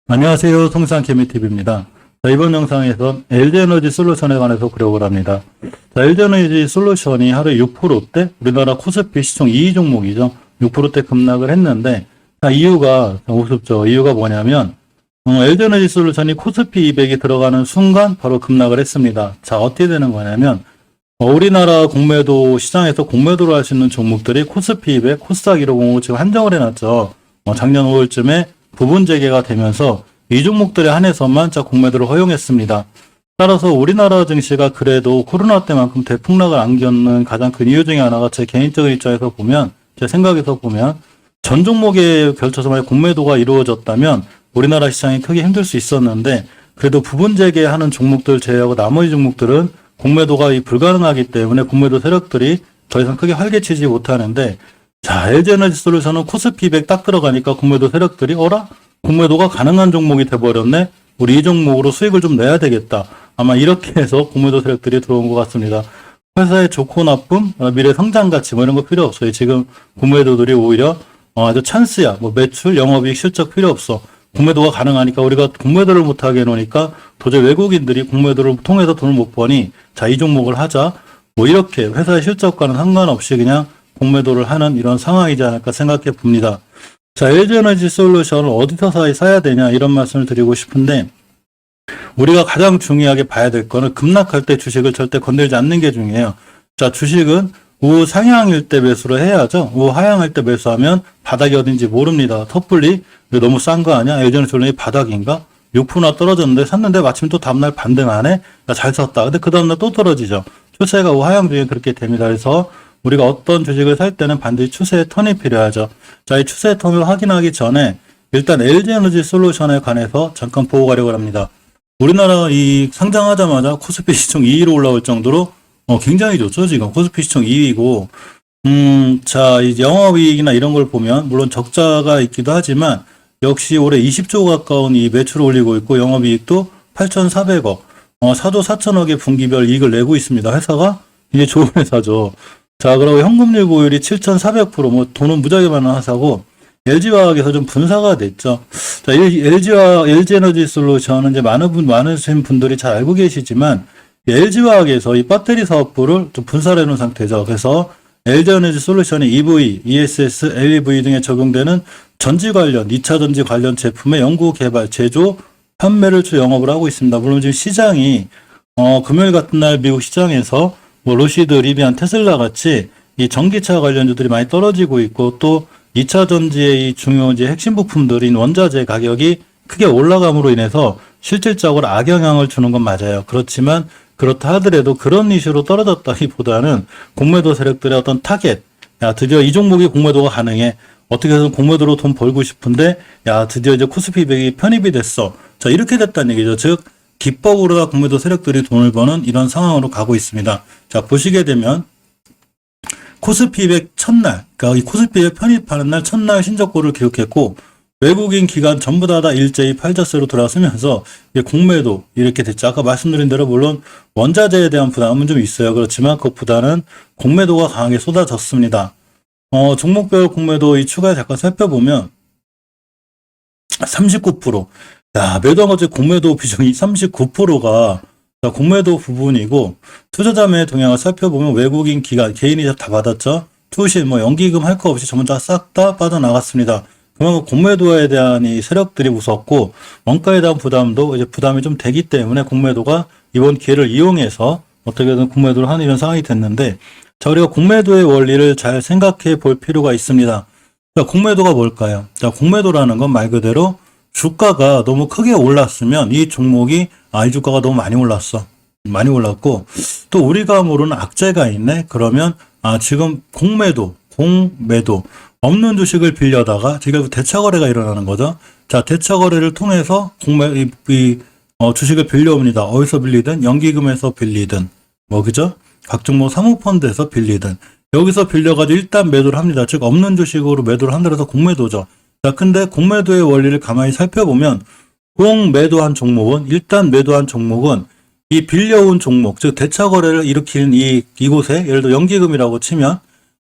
안녕하세요. 통상케미TV입니다. 자, 이번 영상에선 LG에너지 솔루션에 관해서 그려보려 합니다. 자, LG에너지 솔루션이 하루에 6%대 우리나라 코스피 시총 2위 종목이죠. 6%대 급락을 했는데, 자, 이유가 우습죠. 이유가 뭐냐면 LG에너지 솔루션이 코스피 200이 들어가는 순간 바로 급락을 했습니다. 자, 어떻게 되는 거냐면 우리나라 공매도 시장에서 공매도를 할 수 있는 종목들이 코스피 200, 코스닥 150으로 지금 한정을 해놨죠. 작년 5월쯤에 부분 재개가 되면서 이 종목들에 한해서만 공매도를 허용했습니다. 따라서 우리나라 증시가 그래도 코로나 때만큼 대폭락을 안겼는 가장 큰 이유 중에 하나가 제 개인적인 입장에서 보면, 제 생각에서 보면 전 종목에 걸쳐서 만약 공매도가 이루어졌다면 우리나라 시장이 크게 힘들 수 있었는데, 그래도 부분 재개하는 종목들 제외하고 나머지 종목들은 공매도가 불가능하기 때문에 공매도 세력들이 더 이상 크게 활개치지 못하는데, 자, LG에너지 솔루션은 코스피 200 딱 들어가니까 공매도 세력들이 공매도가 가능한 종목이 돼버렸네. 우리 이 종목으로 수익을 좀 내야 되겠다. 아마 이렇게 해서 공매도 세력들이 들어온 것 같습니다. 회사의 좋고 나쁨, 미래 성장 가치 이런 거 필요 없어요. 지금 공매도들이 오히려 아주 찬스야. 매출, 영업이익, 실적 필요 없어. 공매도가 가능하니까 우리가 공매도를 못하게 해놓으니까 도저히 외국인들이 공매도를 통해서 돈을 못 버니, 자, 이 종목을 하자. 이렇게 회사의 실적과는 상관없이 그냥 공매도를 하는 이런 상황이지 않을까 생각해 봅니다. 자, LG에너지 솔루션을 어디서 사야 되냐 이런 말씀을 드리고 싶은데, 우리가 가장 중요하게 봐야 될 거는 급락할 때 주식을 절대 건들지 않는 게 중요해요. 자, 주식은 우상향일 때 매수를 해야죠. 우하향할 때 매수하면 바닥이 어딘지 모릅니다. 섣불리 너무 싼 거 아니야? LG에너지 솔루션이 바닥인가? 6%나 떨어졌는데 샀는데 마침 또 다음날 반등하네? 잘 샀다. 근데 그 다음날 또 떨어지죠. 추세가 우하향 중에 그렇게 됩니다. 그래서 우리가 어떤 주식을 살 때는 반드시 추세의 턴이 필요하죠. 자, 이 추세의 턴을 확인하기 전에 일단 LG에너지 솔루션에 관해서 잠깐 보고 가려고 합니다. 우리나라 이 상장하자마자 코스피 시총 2위로 올라올 정도로 굉장히 좋죠. 지금 코스피 시총 2위고, 자, 이 영업이익이나 이런 걸 보면 물론 적자가 있기도 하지만 역시 올해 20조 가까운 이 매출을 올리고 있고, 영업이익도 8,400억, 4조 4천억의 분기별 이익을 내고 있습니다. 회사가 이게 좋은 회사죠. 자, 그리고 현금률 보율이 7,400%, 돈은 무지하게 많은 회사고, LG화학에서 좀 분사가 됐죠. 자, LG에너지 솔루션은 이제 많으신 분들이 잘 알고 계시지만, LG화학에서 이 배터리 사업부를 좀 분사를 해놓은 상태죠. 그래서 LG에너지 솔루션이 EV, ESS, LEV 등에 적용되는 전지 관련, 2차 전지 관련 제품의 연구, 개발, 제조, 판매를 주 영업을 하고 있습니다. 물론 지금 시장이, 금요일 같은 날 미국 시장에서 로시드, 리비안, 테슬라 같이 이 전기차 관련주들이 많이 떨어지고 있고, 또 2차 전지의 이 중요 핵심 부품들인 원자재 가격이 크게 올라감으로 인해서 실질적으로 악영향을 주는 건 맞아요. 그렇지만 그렇다 하더라도 그런 이슈로 떨어졌다기보다는 공매도 세력들의 어떤 타겟, 야, 드디어 이 종목이 공매도가 가능해. 어떻게 해서 공매도로 돈 벌고 싶은데, 야, 드디어 이제 코스피 200이 편입이 됐어. 자, 이렇게 됐다는 얘기죠. 즉, 기법으로다 공매도 세력들이 돈을 버는 이런 상황으로 가고 있습니다. 자, 보시게 되면 코스피 200 첫날, 그러니까 이 코스피 200 편입하는 날 첫날 신저가를 기록했고, 외국인 기관 전부 다 일제히 팔자세로 돌아서면서 공매도 이렇게 됐죠. 아까 말씀드린 대로 물론 원자재에 대한 부담은 좀 있어요. 그렇지만 그것보다는 공매도가 강하게 쏟아졌습니다. 종목별 공매도 이 추가에 잠깐 살펴보면 39%. 야, 매도한 것째 공매도 비중이 39%가 공매도 부분이고, 투자자매의 동향을 살펴보면 외국인 기관, 개인이 다 받았죠. 투신, 연기금 할 거 없이 전부 다 싹 다 빠져나갔습니다. 그만큼 공매도에 대한 이 세력들이 무섭고, 원가에 대한 부담도 이제 부담이 좀 되기 때문에 공매도가 이번 기회를 이용해서 어떻게든 공매도를 하는 이런 상황이 됐는데, 자, 우리가 공매도의 원리를 잘 생각해 볼 필요가 있습니다. 자, 공매도가 뭘까요? 자, 공매도라는 건 말 그대로 주가가 너무 크게 올랐으면 이 종목이 이 주가가 너무 많이 올랐어. 많이 올랐고, 또 우리가 모르는 악재가 있네? 그러면 지금 공매도 없는 주식을 빌려다가 지금 대차거래가 일어나는 거죠. 자, 대차거래를 통해서 주식을 빌려옵니다. 어디서 빌리든, 연기금에서 빌리든, 그죠? 각종 사모펀드에서 빌리든, 여기서 빌려가지고 일단 매도를 합니다. 즉, 없는 주식으로 매도를 한다고 해서 공매도죠. 자, 근데 공매도의 원리를 가만히 살펴보면, 공매도한 종목은, 일단 매도한 종목은 이 빌려온 종목, 즉 대차거래를 일으키는 이곳에, 예를 들어 연기금이라고 치면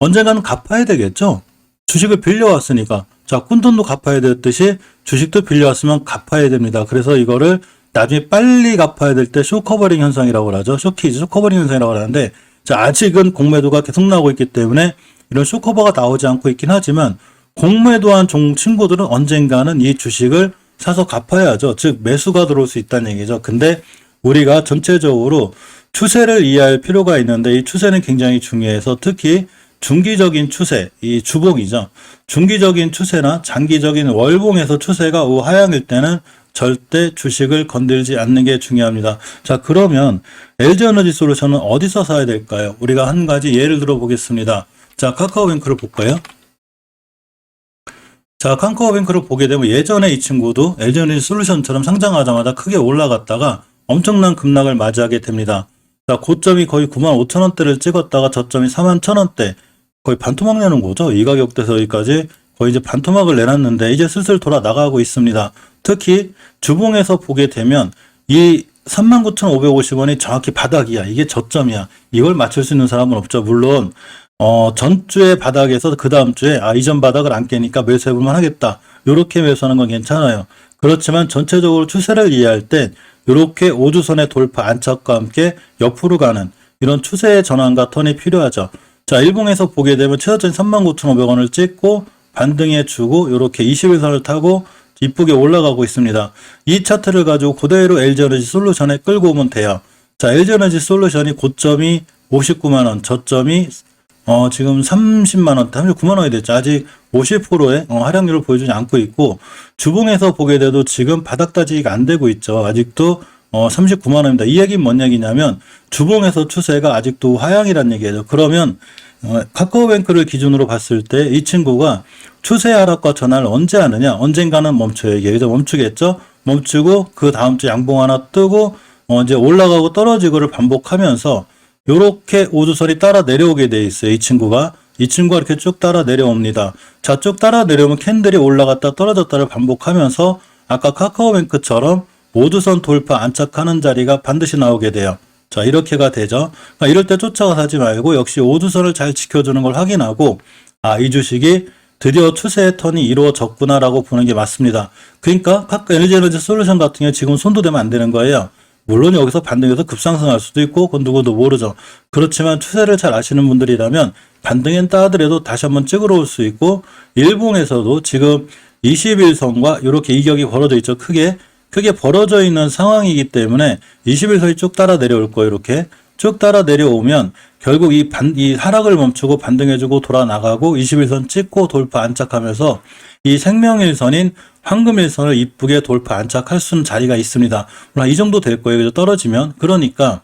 언젠가는 갚아야 되겠죠. 주식을 빌려왔으니까. 자, 꾼돈도 갚아야 됐듯이 주식도 빌려왔으면 갚아야 됩니다. 그래서 이거를 나중에 빨리 갚아야 될 때 쇼커버링 현상이라고 하죠. 쇼커버링 현상이라고 하는데, 자, 아직은 공매도가 계속 나오고 있기 때문에 이런 쇼커버가 나오지 않고 있긴 하지만, 공매도한 친구들은 언젠가는 이 주식을 사서 갚아야죠. 즉, 매수가 들어올 수 있다는 얘기죠. 근데 우리가 전체적으로 추세를 이해할 필요가 있는데, 이 추세는 굉장히 중요해서 특히 중기적인 추세, 이 주봉이죠. 중기적인 추세나 장기적인 월봉에서 추세가 우하향일 때는 절대 주식을 건들지 않는 게 중요합니다. 자, 그러면 LG에너지솔루션은 어디서 사야 될까요? 우리가 한 가지 예를 들어 보겠습니다. 자, 카카오뱅크를 볼까요? 자, 카카오뱅크를 보게 되면 예전에 이 친구도 LG에너지솔루션처럼 상장하자마자 크게 올라갔다가 엄청난 급락을 맞이하게 됩니다. 자, 고점이 거의 95,000원대를 찍었다가 저점이 41,000원대, 거의 반토막 내는 거죠. 이 가격대에서 여기까지 거의 이제 반토막을 내놨는데 이제 슬슬 돌아 나가고 있습니다. 특히 주봉에서 보게 되면 이 39,550원이 정확히 바닥이야. 이게 저점이야. 이걸 맞출 수 있는 사람은 없죠. 물론 전주의 바닥에서 그 다음 주에 이전 바닥을 안 깨니까 매수해볼만 하겠다. 이렇게 매수하는 건 괜찮아요. 그렇지만 전체적으로 추세를 이해할 땐 이렇게 5주선의 돌파 안착과 함께 옆으로 가는 이런 추세의 전환과 턴이 필요하죠. 자, 일봉에서 보게 되면 최저점이 39,500원을 찍고 반등해주고 이렇게 21선을 타고 이쁘게 올라가고 있습니다. 이 차트를 가지고 그대로 LG에너지솔루션에 끌고 오면 돼요. 자, LG에너지솔루션이 고점이 59만원, 저점이 지금 30만원, 39만원이 됐죠. 아직 50%의 하락률을 보여주지 않고 있고, 주봉에서 보게 돼도 지금 바닥 따지기가 안 되고 있죠. 아직도 39만원입니다. 이 얘기는 뭔 얘기냐면, 주봉에서 추세가 아직도 하향이란 얘기예요. 그러면, 카카오뱅크를 기준으로 봤을 때 이 친구가 추세 하락과 전환을 언제 하느냐? 언젠가는 멈춰요. 이게 멈추겠죠? 멈추고, 그 다음 주 양봉 하나 뜨고, 이제 올라가고 떨어지고를 반복하면서, 요렇게 5주선이 따라 내려오게 돼 있어요. 이 친구가 이렇게 쭉 따라 내려옵니다. 자, 쭉 따라 내려오면 캔들이 올라갔다 떨어졌다를 반복하면서 아까 카카오뱅크처럼 5주선 돌파 안착하는 자리가 반드시 나오게 돼요. 자, 이렇게가 되죠. 그러니까 이럴 때 쫓아가 사지 말고 역시 5주선을 잘 지켜주는 걸 확인하고, 이 주식이 드디어 추세의 턴이 이루어졌구나라고 보는 게 맞습니다. 그러니까 LG에너지솔루션 같은 경우에 지금 손도 대면 안 되는 거예요. 물론 여기서 반등해서 급상승할 수도 있고 그건 누구도 모르죠. 그렇지만 추세를 잘 아시는 분들이라면 반등했다 하더라도 다시 한번 찍으러 올 수 있고, 일봉에서도 지금 21선과 이렇게 이격이 벌어져 있죠. 크게 벌어져 있는 상황이기 때문에 21선이 쭉 따라 내려올 거예요. 이렇게 쭉 따라 내려오면 결국 이 하락을 멈추고 반등해주고 돌아 나가고 21선 찍고 돌파 안착하면서 이 생명일선인 황금일선을 이쁘게 돌파 안착할 수 있는 자리가 있습니다. 이 정도 될 거예요. 그래서 떨어지면. 그러니까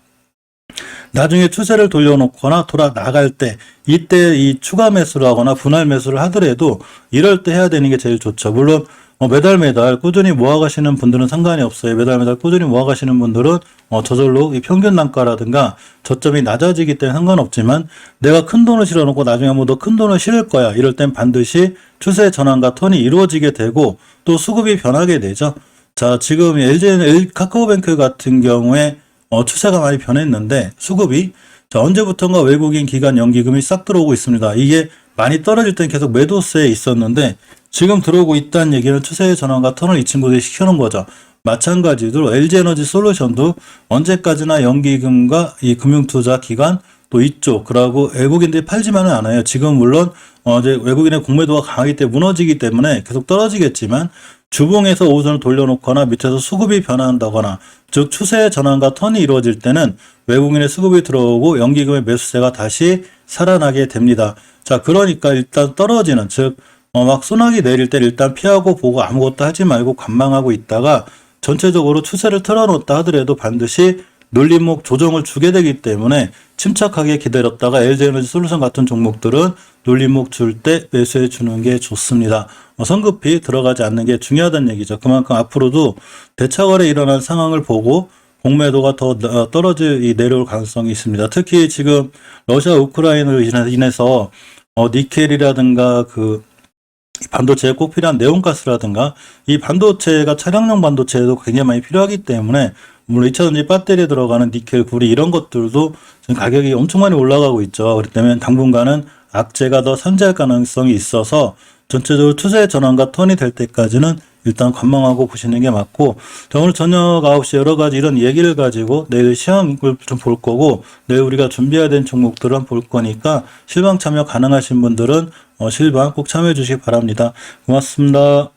나중에 추세를 돌려놓거나 돌아 나갈 때 이때 이 추가 매수를 하거나 분할 매수를 하더라도 이럴 때 해야 되는 게 제일 좋죠. 물론 매달 꾸준히 모아가시는 분들은 상관이 없어요. 매달 꾸준히 모아가시는 분들은 저절로 이 평균 단가라든가 저점이 낮아지기 때문에 상관없지만, 내가 큰 돈을 실어놓고 나중에 더 큰 돈을 실을 거야. 이럴 땐 반드시 추세 전환과 턴이 이루어지게 되고 또 수급이 변하게 되죠. 자, 지금 카카오뱅크 같은 경우에 추세가 많이 변했는데 수급이 언제부턴가 외국인 기관 연기금이 싹 들어오고 있습니다. 이게 많이 떨어질 땐 계속 매도세에 있었는데 지금 들어오고 있다는 얘기는 추세의 전환과 턴을 이 친구들이 시켜놓은 거죠. 마찬가지로 LG에너지솔루션도 언제까지나 연기금과 이 금융투자 기관 또 이쪽 그러고 외국인들이 팔지만은 않아요. 지금 물론 이제 외국인의 공매도가 강하기 때문에 무너지기 때문에 계속 떨어지겠지만, 주봉에서 5선을 돌려놓거나 밑에서 수급이 변한다거나 즉 추세의 전환과 턴이 이루어질 때는 외국인의 수급이 들어오고 연기금의 매수세가 다시 살아나게 됩니다. 자, 그러니까 일단 떨어지는, 즉 막 소나기 내릴 때 일단 피하고 보고 아무것도 하지 말고 관망하고 있다가 전체적으로 추세를 틀어놓았다 하더라도 반드시 눌림목 조정을 주게 되기 때문에 침착하게 기다렸다가 LG에너지솔루션 같은 종목들은 눌림목 줄 때 매수해 주는 게 좋습니다. 성급히 들어가지 않는 게 중요하다는 얘기죠. 그만큼 앞으로도 대차거래 일어난 상황을 보고 공매도가 더 내려올 가능성이 있습니다. 특히 지금 러시아 우크라이나로 인해서 니켈이라든가 반도체에 꼭 필요한 네온가스라든가 이 반도체가 차량용 반도체에도 굉장히 많이 필요하기 때문에, 물론 2차전지 배터리에 들어가는 니켈, 구리 이런 것들도 지금 가격이 엄청 많이 올라가고 있죠. 그렇기 때문에 당분간은 악재가 더 산재할 가능성이 있어서 전체적으로 추세의 전환과 턴이 될 때까지는 일단 관망하고 보시는 게 맞고, 자, 오늘 저녁 9시 여러 가지 이런 얘기를 가지고 내일 시험을 좀 볼 거고, 내일 우리가 준비해야 되는 종목들을 한번 볼 거니까 실방 참여 가능하신 분들은 실방 꼭 참여해 주시기 바랍니다. 고맙습니다.